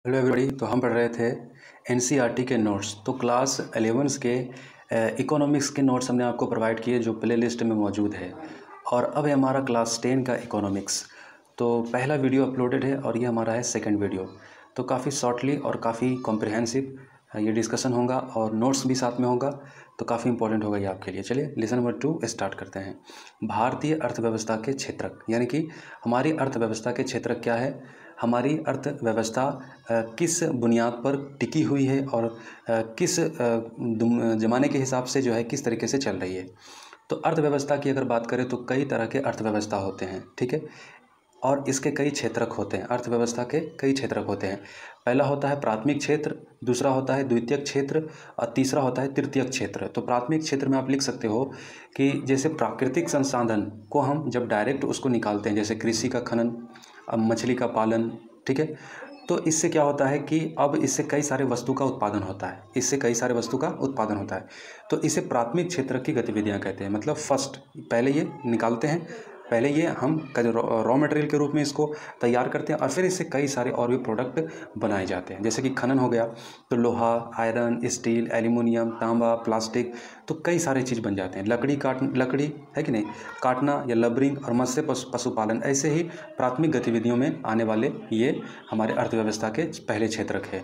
Hello everybody. तो हम पढ़ रहे थे एनसीईआरटी के नोट्स। तो क्लास 11 के इकोनॉमिक्स के नोट्स हमने आपको प्रोवाइड किए जो प्ले लिस्ट में मौजूद है। और अब है हमारा क्लास 10 का इकोनॉमिक्स। तो पहला वीडियो अपलोडेड है और ये हमारा है सेकंड वीडियो। तो काफ़ी शॉर्टली और काफ़ी कॉम्प्रिहेंसिव ये डिस्कशन होगा और नोट्स भी साथ में होगा। तो काफ़ी इंपॉर्टेंट होगा ये आपके लिए। चलिए लेसन नंबर 2 स्टार्ट करते हैं। भारतीय अर्थव्यवस्था के क्षेत्रक, यानी कि हमारी अर्थव्यवस्था के क्षेत्रक क्या है, हमारी अर्थव्यवस्था किस बुनियाद पर टिकी हुई है और किस ज़माने के हिसाब से जो है किस तरीके से चल रही है। तो अर्थव्यवस्था की अगर बात करें तो कई तरह के अर्थव्यवस्था होते हैं, ठीक है, और इसके कई क्षेत्रक होते हैं। अर्थव्यवस्था के कई क्षेत्रक होते हैं। पहला होता है प्राथमिक क्षेत्र, दूसरा होता है द्वितीयक क्षेत्र और तीसरा होता है तृतीयक क्षेत्र। तो प्राथमिक क्षेत्र में आप लिख सकते हो कि जैसे प्राकृतिक संसाधन को हम जब डायरेक्ट उसको निकालते हैं, जैसे कृषि का खनन, अब मछली का पालन, ठीक है, तो इससे क्या होता है कि अब इससे कई सारे वस्तु का उत्पादन होता है, इससे कई सारे वस्तु का उत्पादन होता है। तो इसे प्राथमिक क्षेत्र की गतिविधियां कहते हैं। मतलब फर्स्ट पहले ये निकालते हैं, पहले ये हम रॉ मटेरियल के रूप में इसको तैयार करते हैं और फिर इससे कई सारे और भी प्रोडक्ट बनाए जाते हैं। जैसे कि खनन हो गया तो लोहा, आयरन, स्टील, एल्यूमिनियम, तांबा, प्लास्टिक, तो कई सारे चीज़ बन जाते हैं। लकड़ी है कि नहीं, काटना या लबरिंग और मत्स्य पशुपालन, ऐसे ही प्राथमिक गतिविधियों में आने वाले ये हमारे अर्थव्यवस्था के पहले क्षेत्रक है।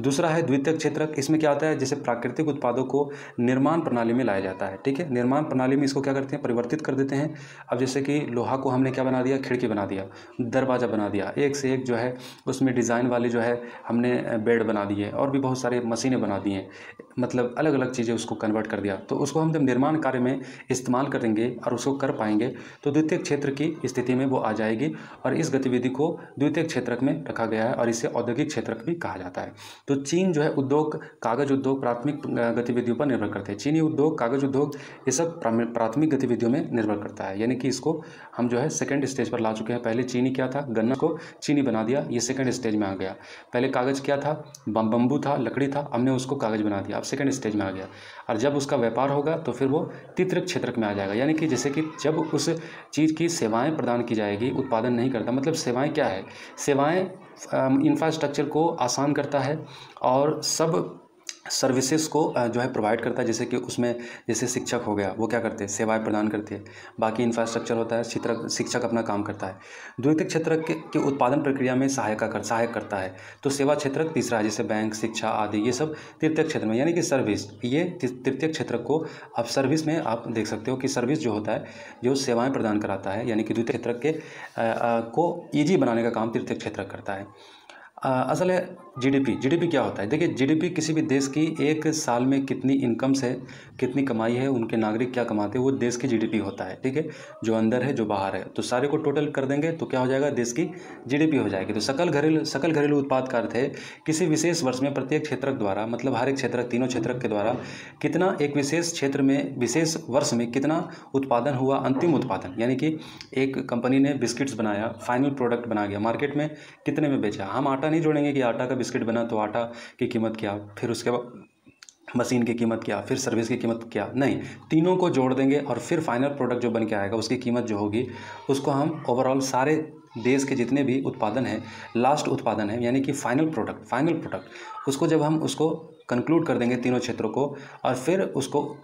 दूसरा है द्वितीयक क्षेत्रक। इसमें क्या होता है, जैसे प्राकृतिक उत्पादों को निर्माण प्रणाली में लाया जाता है, ठीक है, निर्माण प्रणाली में इसको क्या करते हैं, परिवर्तित कर देते हैं। अब जैसे कि लोहा को हमने क्या बना दिया, खिड़की बना दिया, दरवाज़ा बना दिया, एक से एक जो है उसमें डिज़ाइन वाले जो है हमने बेड बना दिए और भी बहुत सारे मशीनें बना दी हैं, मतलब अलग अलग चीज़ें उसको कन्वर्ट कर दिया। तो उसको हम जब निर्माण कार्य में इस्तेमाल करेंगे और उसको कर पाएंगे तो द्वितीय क्षेत्र की स्थिति में वो आ जाएगी और इस गतिविधि को द्वितीय क्षेत्रक में रखा गया है और इसे औद्योगिक क्षेत्रक भी कहा जाता है। तो चीन जो है उद्योग, कागज उद्योग प्राथमिक गतिविधियों पर निर्भर करते हैं। चीनी उद्योग, कागज उद्योग, ये सब प्राथमिक गतिविधियों में निर्भर करता है। यानी कि इसको हम जो है सेकंड स्टेज पर ला चुके हैं। पहले चीनी क्या था, गन्ना को चीनी बना दिया, ये सेकंड स्टेज में आ गया। पहले कागज़ क्या था, बम्बू था, लकड़ी था, हमने उसको कागज़ बना दिया, अब सेकंड स्टेज में आ गया। और जब उसका व्यापार होगा तो फिर वो तृतीयक क्षेत्रक में आ जाएगा। यानी कि जैसे कि जब उस चीज़ की सेवाएं प्रदान की जाएगी, उत्पादन नहीं करता। मतलब सेवाएं क्या है, सेवाएं इंफ्रास्ट्रक्चर को आसान करता है और सब सर्विसेज को जो है प्रोवाइड करता है। जैसे कि उसमें जैसे शिक्षक हो गया, वो क्या करते हैं, सेवाएं प्रदान करते हैं। बाकी इंफ्रास्ट्रक्चर होता है, शिक्षक अपना काम करता है। द्वितीय क्षेत्र के उत्पादन प्रक्रिया में सहायक करता है। तो सेवा क्षेत्र तीसरा है, जैसे बैंक, शिक्षा आदि, ये सब तृतीय क्षेत्र में, यानी कि सर्विस, ये तृतीय क्षेत्र को आप सर्विस में आप देख सकते हो कि सर्विस जो होता है, जो सेवाएं प्रदान कराता है, यानी कि द्वितीय क्षेत्र के को ईजी बनाने का काम तृतीय क्षेत्र करता है। असल है जीडीपी क्या होता है। देखिए, जीडीपी किसी भी देश की एक साल में कितनी इनकम्स है, कितनी कमाई है, उनके नागरिक क्या कमाते हैं, वो देश की जीडीपी होता है, ठीक है, जो अंदर है जो बाहर है। तो सारे को टोटल कर देंगे तो क्या हो जाएगा, देश की जीडीपी हो जाएगी। तो सकल घरेलू उत्पाद का अर्थ है किसी विशेष वर्ष में प्रत्येक क्षेत्रक द्वारा, मतलब हर एक क्षेत्रक, तीनों क्षेत्रक के द्वारा कितना एक विशेष क्षेत्र में विशेष वर्ष में कितना उत्पादन हुआ, अंतिम उत्पादन। यानी कि एक कंपनी ने बिस्किट्स बनाया, फाइनल प्रोडक्ट बना गया, मार्केट में कितने में बेचा। हम आटा नहीं जोड़ेंगे कि आटा का बिस्किट बना तो आटा की कीमत क्या, फिर उसके बाद मशीन की कीमत क्या, फिर सर्विस की कीमत क्या, नहीं, तीनों को जोड़ देंगे और फिर फाइनल प्रोडक्ट जो बन के आएगा उसकी कीमत जो होगी उसको हम ओवरऑल सारे देश के जितने भी उत्पादन है, लास्ट उत्पादन है, यानी कि फाइनल प्रोडक्ट, उसको जब हम उसको कंक्लूड कर देंगे तीनों क्षेत्रों को और फिर उसको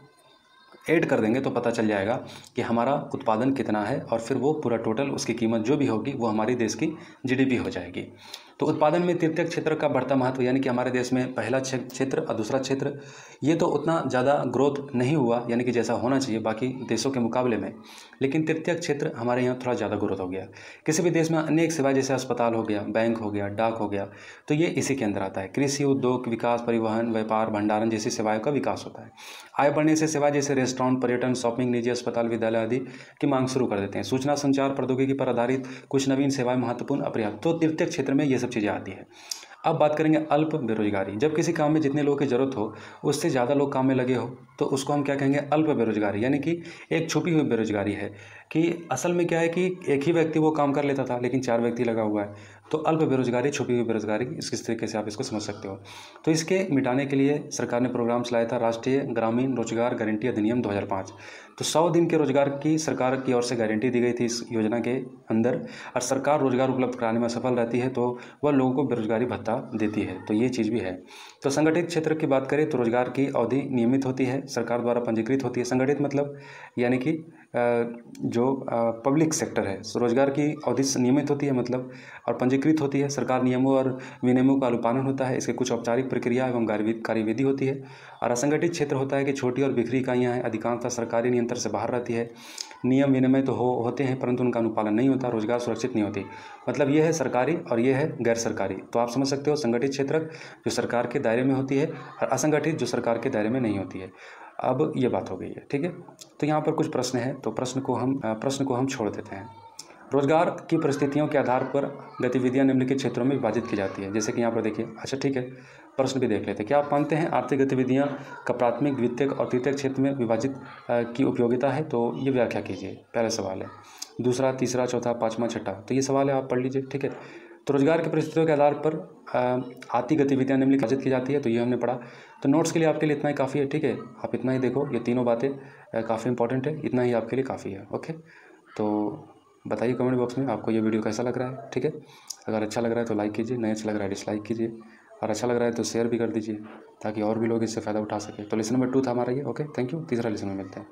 ऐड कर देंगे तो पता चल जाएगा कि हमारा उत्पादन कितना है और फिर वो पूरा टोटल उसकी कीमत जो भी होगी वो हमारी देश की जीडीपी हो जाएगी। तो उत्पादन में तृतीय क्षेत्र का बढ़ता महत्व, यानी कि हमारे देश में पहला क्षेत्र और दूसरा क्षेत्र, ये तो उतना ज़्यादा ग्रोथ नहीं हुआ, यानी कि जैसा होना चाहिए बाकी देशों के मुकाबले में, लेकिन तृतीय क्षेत्र हमारे यहाँ थोड़ा ज़्यादा ग्रोथ हो गया। किसी भी देश में अनेक सेवाएं, जैसे अस्पताल हो गया, बैंक हो गया, डाक हो गया, तो ये इसी के अंदर आता है। कृषि, उद्योग विकास, परिवहन, व्यापार, भंडारण जैसी सेवाओं का विकास होता है। आय बढ़ने से सेवा जैसे रेस्टोरेंट, पर्यटन, शॉपिंग, निजी अस्पताल, विद्यालय आदि की मांग शुरू कर देते हैं। सूचना संचार प्रौद्योगिकी पर आधारित कुछ नवीन सेवाएं महत्वपूर्ण अपर्याप्त, तो तृतीय क्षेत्र में ये सब चीज़ें आती है। अब बात करेंगे अल्प बेरोजगारी। जब किसी काम में जितने लोगों की जरूरत हो उससे ज़्यादा लोग काम में लगे हो तो उसको हम क्या कहेंगे, अल्प बेरोजगारी, यानी कि एक छुपी हुई बेरोजगारी है। कि असल में क्या है कि एक ही व्यक्ति वो काम कर लेता था लेकिन 4 व्यक्ति लगा हुआ है, तो अल्प बेरोजगारी, छुपी हुई बेरोजगारी, इस तरीके से आप इसको समझ सकते हो। तो इसके मिटाने के लिए सरकार ने प्रोग्राम चलाया था, राष्ट्रीय ग्रामीण रोजगार गारंटी अधिनियम 2005। तो 100 दिन के रोजगार की सरकार की ओर से गारंटी दी गई थी इस योजना के अंदर, और सरकार रोजगार उपलब्ध कराने में सफल रहती है तो वह लोगों को बेरोजगारी भत्ता देती है, तो ये चीज़ भी है। तो संगठित क्षेत्र की बात करें तो रोजगार की अवधि नियमित होती है, सरकार द्वारा पंजीकृत होती है। संगठित मतलब यानी कि जो पब्लिक सेक्टर है, रोजगार की अवधि नियमित होती है मतलब, और पंजीकृत होती है। सरकार नियमों और विनियमों का अनुपालन होता है, इसके कुछ औपचारिक प्रक्रिया एवं कार्यविधि होती है। और असंगठित क्षेत्र होता है कि छोटी और बिखरी इकाइयाँ हैं, अधिकांशतः सरकारी नियंत्रण से बाहर रहती है। नियम विनिमय तो होते हैं परंतु उनका अनुपालन नहीं होता, रोजगार सुरक्षित नहीं होती। मतलब ये है सरकारी और ये है गैर सरकारी। तो आप समझ सकते हो, संगठित क्षेत्र जो सरकार के दायरे में होती है और असंगठित जो सरकार के दायरे में नहीं होती है। अब ये बात हो गई है, ठीक है। तो यहाँ पर कुछ प्रश्न है, तो प्रश्न को हम छोड़ देते हैं। रोजगार की परिस्थितियों के आधार पर गतिविधियां निम्नलिखित क्षेत्रों में विभाजित की जाती है, जैसे कि यहाँ पर देखिए। अच्छा ठीक है, प्रश्न भी देख लेते हैं। क्या आप मानते हैं आर्थिक गतिविधियां का प्राथमिक, द्वितीयक और तृतीयक क्षेत्र में विभाजित की उपयोगिता है? तो ये व्याख्या कीजिए, पहला सवाल है। दूसरा, तीसरा, चौथा, पाँचवा, छठा, तो ये सवाल है, आप पढ़ लीजिए, ठीक है। तो रोजगार की परिस्थितियों के आधार पर आर्थिक गतिविधियां निम्नलिखित विभाजित की जाती है, तो ये हमने पढ़ा। तो नोट्स के लिए आपके लिए इतना ही काफ़ी है, ठीक है। आप इतना ही देखो, ये तीनों बातें काफ़ी इंपॉर्टेंट है, इतना ही आपके लिए काफ़ी है, ओके। तो बताइए कमेंट बॉक्स में आपको ये वीडियो कैसा लग रहा है, ठीक है। अगर अच्छा लग रहा है तो लाइक कीजिए, नहीं अच्छा लग रहा है डिसलाइक कीजिए, और अच्छा लग रहा है तो शेयर भी कर दीजिए ताकि और भी लोग इससे फ़ायदा उठा सकें। तो लेसन नंबर 2 था हमारा ये, ओके। Thank you. तीसरा लेसन में मिलते हैं।